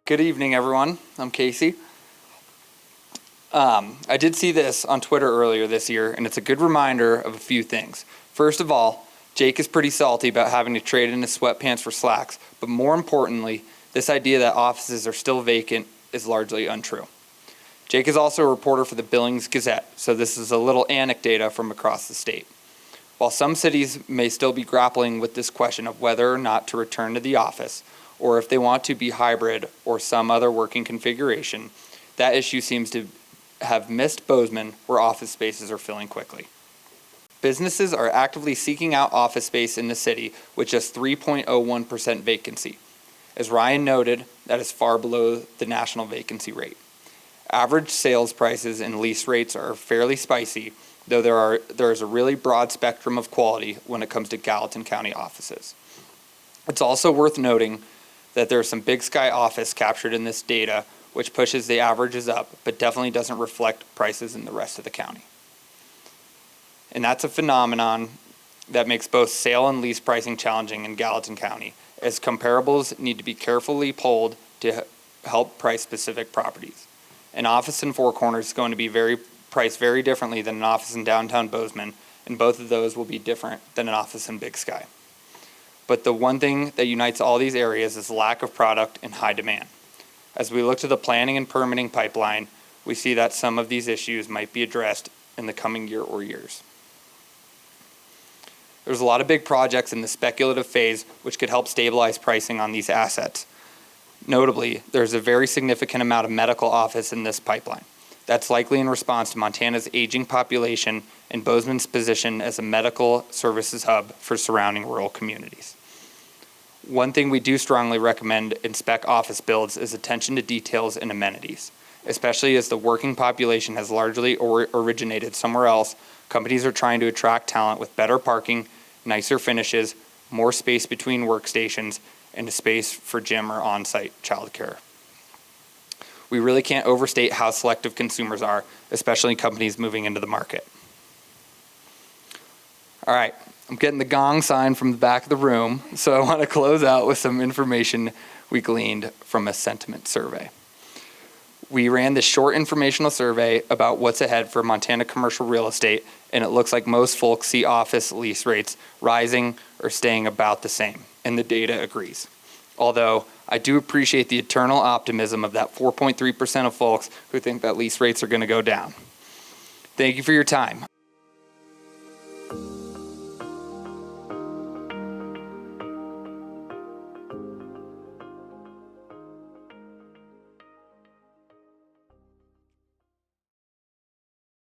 Good evening, everyone. I'm Casey. I did see this on Twitter earlier this year, and it's a good reminder of a few things. First of all, Jake is pretty salty about having to trade in his sweatpants for slacks, but more importantly, this idea that offices are still vacant is largely untrue. Jake is also a reporter for the Billings Gazette, so this is a little anecdata from across the state. While some cities may still be grappling with this question of whether or not to return to the office, or if they want to be hybrid or some other working configuration, that issue seems to have missed Bozeman, where office spaces are filling quickly. Businesses are actively seeking out office space in the city with just 3.01% vacancy. As Ryan noted, that is far below the national vacancy rate. Average sales prices and lease rates are fairly spicy, though there is a really broad spectrum of quality when it comes to Gallatin County offices. It's also worth noting that there's some big sky office captured in this data, which pushes the averages up, but definitely doesn't reflect prices in the rest of the county. And that's a phenomenon that makes both sale and lease pricing challenging in Gallatin County, as comparables need to be carefully pulled to help price specific properties. An office in Four Corners is going to be priced very differently than an office in downtown Bozeman, and both of those will be different than an office in Big Sky. But the one thing that unites all these areas is lack of product and high demand. As we look to the planning and permitting pipeline, we see that some of these issues might be addressed in the coming year or years. There's a lot of big projects in the speculative phase which could help stabilize pricing on these assets. Notably, there's a very significant amount of medical office in this pipeline. That's likely in response to Montana's aging population and Bozeman's position as a medical services hub for surrounding rural communities. One thing we do strongly recommend in spec office builds is attention to details and amenities. Especially as the working population has largely originated somewhere else, companies are trying to attract talent with better parking, nicer finishes, more space between workstations, and a space for gym or on-site childcare. We really can't overstate how selective consumers are, especially companies moving into the market. All right. I'm getting the gong sign from the back of the room, so I want to close out with some information we gleaned from a sentiment survey. We ran this short informational survey about what's ahead for Montana commercial real estate, and it looks like most folks see office lease rates rising or staying about the same, and the data agrees. Although I do appreciate the eternal optimism of that 4.3% of folks who think that lease rates are going to go down. Thank you for your time.